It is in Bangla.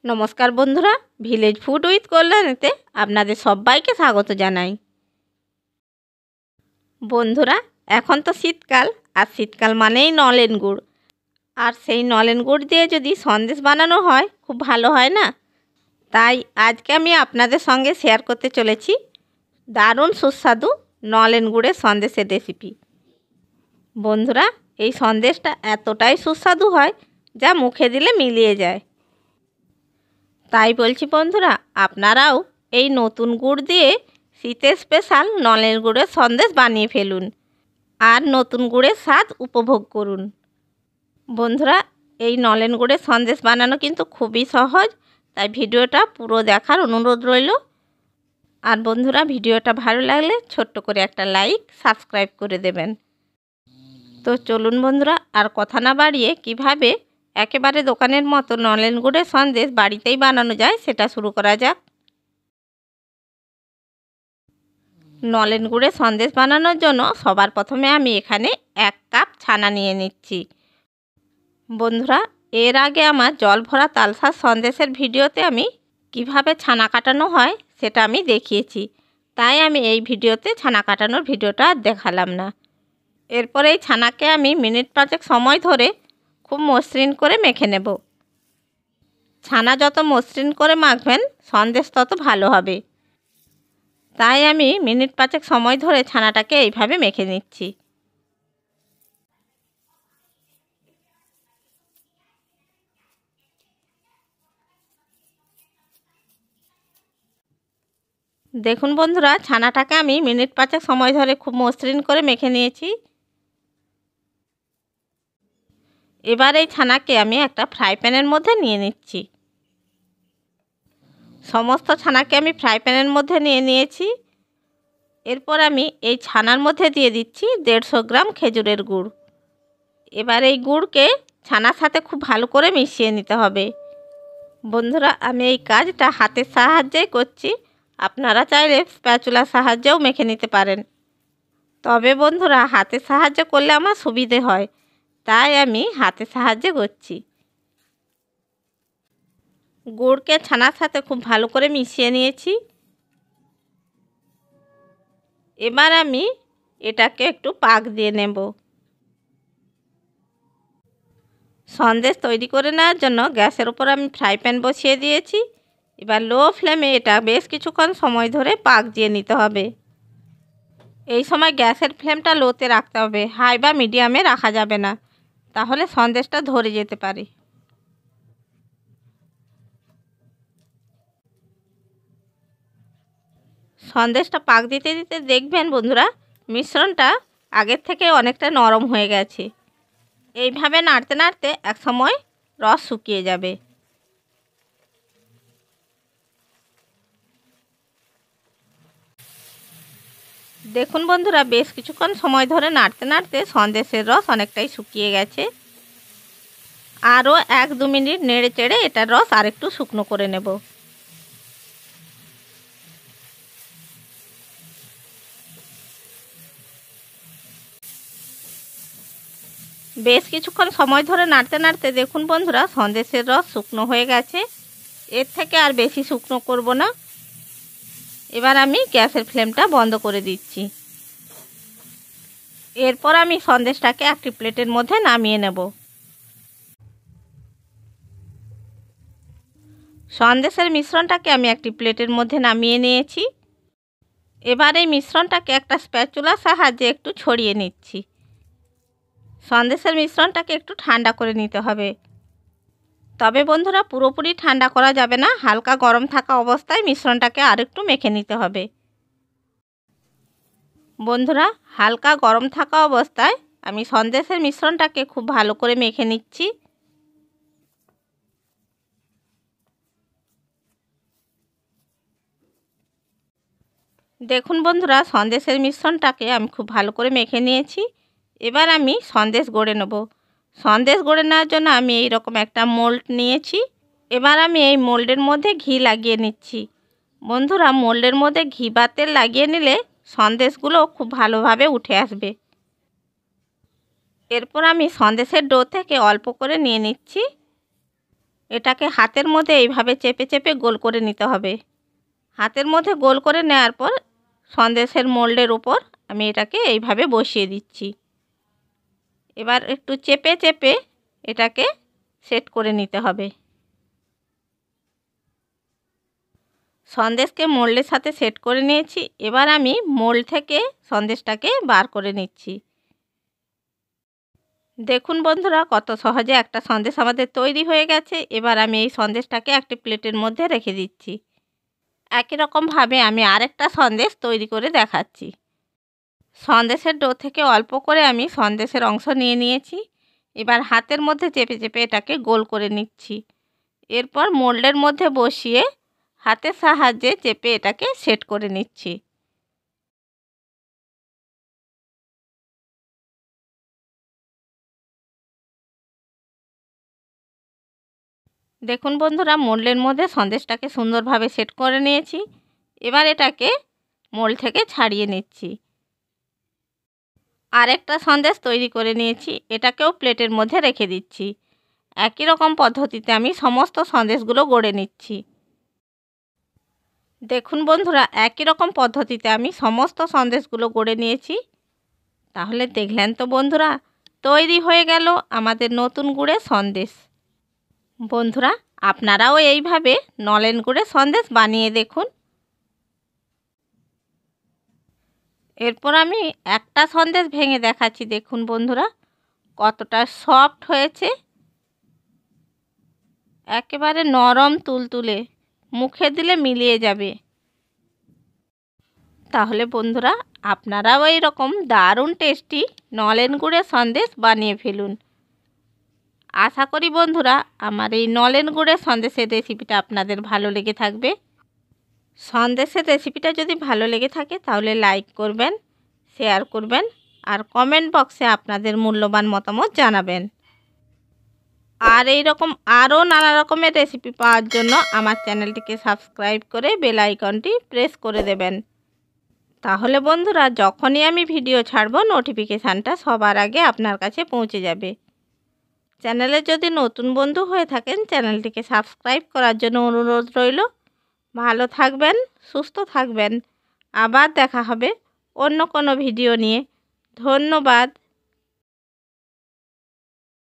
নমস্কার বন্ধুরা, ভিলেজ ফুড উইথ কল্যাণীতে আপনাদের সবাইকে স্বাগত জানাই। বন্ধুরা, এখন তো শীতকাল, আর শীতকাল মানেই নলেন গুড়। আর সেই নলেন গুড় দিয়ে যদি সন্দেশ বানানো হয় খুব ভালো হয় না? তাই আজকে আমি আপনাদের সঙ্গে শেয়ার করতে চলেছি দারুণ সুস্বাদু নলেন গুড়ের সন্দেশের রেসিপি। বন্ধুরা, এই সন্দেশটা এতটাই সুস্বাদু হয় যা মুখে দিলে মিলিয়ে যায়। তাই বলছি বন্ধুরা, আপনারাও এই নতুন গুড় দিয়ে শীতের স্পেশাল নলেন গুড়ের সন্দেশ বানিয়ে ফেলুন আর নতুন গুড়ের স্বাদ উপভোগ করুন। বন্ধুরা, এই নলেন গুড়ের সন্দেশ বানানো কিন্তু খুবই সহজ, তাই ভিডিওটা পুরো দেখার অনুরোধ রইল। আর বন্ধুরা, ভিডিওটা ভালো লাগলে ছোট্ট করে একটা লাইক, সাবস্ক্রাইব করে দেবেন। তো চলুন বন্ধুরা, আর কথা না বাড়িয়ে কিভাবে একেবারে দোকানের মতো নলেন গুড়ের সন্দেশ বাড়িতেই বানানো যায় সেটা শুরু করা যাক। নলেন গুড়ের সন্দেশ বানানোর জন্য সবার প্রথমে আমি এখানে 1 কাপ ছানা নিয়ে নিচ্ছি। বন্ধুরা, এর আগে আমার জল ভরা তালসাজ সন্দেশের ভিডিওতে আমি কিভাবে ছানা কাটানো হয় সেটা আমি দেখিয়েছি, তাই আমি এই ভিডিওতে ছানা কাটানোর ভিডিওটা আর দেখালাম না। এরপরে এই ছানাকে আমি মিনিট 5 সময় ধরে খুব মসৃণ করে মেখে নেব। ছানা যত মসৃণ করে মাখবেন সন্দেশ তত ভালো হবে, তাই আমি মিনিট 5 সময় ধরে ছানাটাকে এইভাবে মেখে নিচ্ছি। দেখুন বন্ধুরা, ছানাটাকে আমি মিনিট 5 সময় ধরে খুব মসৃণ করে মেখে নিয়েছি। এবার এই ছানাকে আমি একটা ফ্রাই প্যানের মধ্যে নিয়ে নিচ্ছি। সমস্ত ছানাকে আমি ফ্রাই প্যানের মধ্যে নিয়ে নিয়েছি। এরপর আমি এই ছানার মধ্যে দিয়ে দিচ্ছি 150 গ্রাম খেজুরের গুড়। এবার এই গুড়কে ছানার সাথে খুব ভালো করে মিশিয়ে নিতে হবে। বন্ধুরা, আমি এই কাজটা হাতের সাহায্যেই করছি, আপনারা চাইলে স্প্যাচুলার সাহায্যেও মেখে নিতে পারেন। তবে বন্ধুরা, হাতের সাহায্যে করলে আমার সুবিধে হয়, তাই আমি হাতের সাহায্যে করছি। গুড়কে ছানার সাথে খুব ভালো করে মিশিয়ে নিয়েছি। এবার আমি এটাকে একটু পাক দিয়ে নেব। সন্দেশ তৈরি করে নেওয়ার জন্য গ্যাসের উপর আমি ফ্রাই প্যান বসিয়ে দিয়েছি। এবার লো ফ্লেমে এটা বেশ কিছুক্ষণ সময় ধরে পাক দিয়ে নিতে হবে। এই সময় গ্যাসের ফ্লেমটা লোতে রাখতে হবে, হাই বা মিডিয়ামে রাখা যাবে না, তাহলে সন্দেশটা ধরে যেতে পারে। সন্দেশটা পাক দিতে দিতে দেখবেন বন্ধুরা, মিশ্রণটা আগের থেকে অনেকটা নরম হয়ে গেছে। এইভাবে নাড়তে নাড়তে একসময় রস শুকিয়ে যাবে। দেখুন বন্ধুরা, বেশ কিছুক্ষণ সময় ধরে নাড়তে নাড়তে সন্দেশের রস অনেকটাই শুকিয়ে গেছে। আরও 1-2 মিনিট নেড়ে চেড়ে এটার রস আরেকটু শুকনো করে নেব। বেশ কিছুক্ষণ সময় ধরে নাড়তে নাড়তে দেখুন বন্ধুরা, সন্দেশের রস শুকনো হয়ে গেছে। এর থেকে আর বেশি শুকনো করব না। এবার আমি গ্যাসের ফ্লেমটা বন্ধ করে দিচ্ছি। এরপর আমি সন্দেশটাকে একটি প্লেটের মধ্যে নামিয়ে নেব। সন্দেশের মিশ্রণটাকে আমি একটি প্লেটের মধ্যে নামিয়ে নিয়েছি। এবার এই মিশ্রণটাকে একটা স্প্যাচুলার সাহায্যে একটু ছড়িয়ে নিচ্ছি। সন্দেশের মিশ্রণটাকে একটু ঠান্ডা করে নিতে হবে। তবে বন্ধুরা, পুরোপুরি ঠান্ডা করা যাবে না, হালকা গরম থাকা অবস্থায় মিশ্রণটাকে আরেকটু মেখে নিতে হবে। বন্ধুরা, হালকা গরম থাকা অবস্থায় আমি সন্দেশের মিশ্রণটাকে খুব ভালো করে মেখে নিচ্ছি। দেখুন বন্ধুরা, সন্দেশের মিশ্রণটাকে আমি খুব ভালো করে মেখে নিয়েছি। এবার আমি সন্দেশ গড়ে নেব। সন্দেশ গড়ে নেওয়ার জন্য আমি এই রকম একটা মোল্ড নিয়েছি। এবার আমি এই মোল্ডের মধ্যে ঘি লাগিয়ে নিচ্ছি। বন্ধুরা, মোল্ডের মধ্যে ঘি বা তেল লাগিয়ে নিলে সন্দেশগুলো খুব ভালোভাবে উঠে আসবে। এরপর আমি সন্দেশের ডো থেকে অল্প করে নিয়ে নিচ্ছি। এটাকে হাতের মধ্যে এইভাবে চেপে চেপে গোল করে নিতে হবে। হাতের মধ্যে গোল করে নেওয়ার পর সন্দেশের মোল্ডের উপর আমি এটাকে এইভাবে বসিয়ে দিচ্ছি। এবার একটু চেপে চেপে এটাকে সেট করে নিতে হবে। সন্দেশকে মোল্ডের সাথে সেট করে নিয়েছি। এবার আমি মোল্ড থেকে সন্দেশটাকে বার করে নিচ্ছি। দেখুন বন্ধুরা, কত সহজে একটা সন্দেশ আমাদের তৈরি হয়ে গেছে। এবার আমি এই সন্দেশটাকে একটি প্লেটের মধ্যে রেখে দিচ্ছি। একই রকমভাবে আমি আরেকটা সন্দেশ তৈরি করে দেখাচ্ছি। সন্দেশের ডো থেকে অল্প করে আমি সন্দেশের অংশ নিয়ে নিয়েছি। এবার হাতের মধ্যে চেপে চেপে এটাকে গোল করে নিচ্ছি। এরপর মোল্ডের মধ্যে বসিয়ে হাতের সাহায্যে চেপে এটাকে সেট করে নিচ্ছি। দেখুন বন্ধুরা, মোল্ডের মধ্যে সন্দেশটাকে সুন্দরভাবে সেট করে নিয়েছি। এবার এটাকে মোল্ড থেকে ছাড়িয়ে নিচ্ছি। আরেকটা সন্দেশ তৈরি করে নিয়েছি, এটাকেও প্লেটের মধ্যে রেখে দিচ্ছি। একই রকম পদ্ধতিতে আমি সমস্ত সন্দেশগুলো গড়ে নিচ্ছি। দেখুন বন্ধুরা, একই রকম পদ্ধতিতে আমি সমস্ত সন্দেশগুলো গড়ে নিয়েছি। তাহলে দেখলেন তো বন্ধুরা, তৈরি হয়ে গেল আমাদের নতুন গুড়ের সন্দেশ। বন্ধুরা, আপনারাও এইভাবে নলেন গুড়ের সন্দেশ বানিয়ে দেখুন। এরপর আমি একটা সন্দেশ ভেঙে দেখাচ্ছি। দেখুন বন্ধুরা, কতটা সফট হয়েছে, একেবারে নরম তুলতুলে, মুখে দিলে মিলিয়ে যাবে। তাহলে বন্ধুরা, আপনারাও এই রকম দারুণ টেস্টি নলেন গুড়ের সন্দেশ বানিয়ে ফেলুন। আশা করি বন্ধুরা, আমার এই নলেন গুড়ের সন্দেশের রেসিপিটা আপনাদের ভালো লেগে থাকবে। সন্দেশের রেসিপিটা যদি ভালো লেগে থাকে তাহলে লাইক করবেন, শেয়ার করবেন আর কমেন্ট বক্সে আপনাদের মূল্যবান মতামত জানাবেন। আর এই রকম আরও নানা রকমের রেসিপি পাওয়ার জন্য আমার চ্যানেলটিকে সাবস্ক্রাইব করে বেল আইকনটি প্রেস করে দেবেন। তাহলে বন্ধুরা, যখনই আমি ভিডিও ছাড়ব নোটিফিকেশানটা সবার আগে আপনার কাছে পৌঁছে যাবে। চ্যানেলে যদি নতুন বন্ধু হয়ে থাকেন, চ্যানেলটিকে সাবস্ক্রাইব করার জন্য অনুরোধ রইল। ভালো থাকবেন, সুস্থ থাকবেন। আবার দেখা হবে অন্য কোনো ভিডিও নিয়ে। ধন্যবাদ।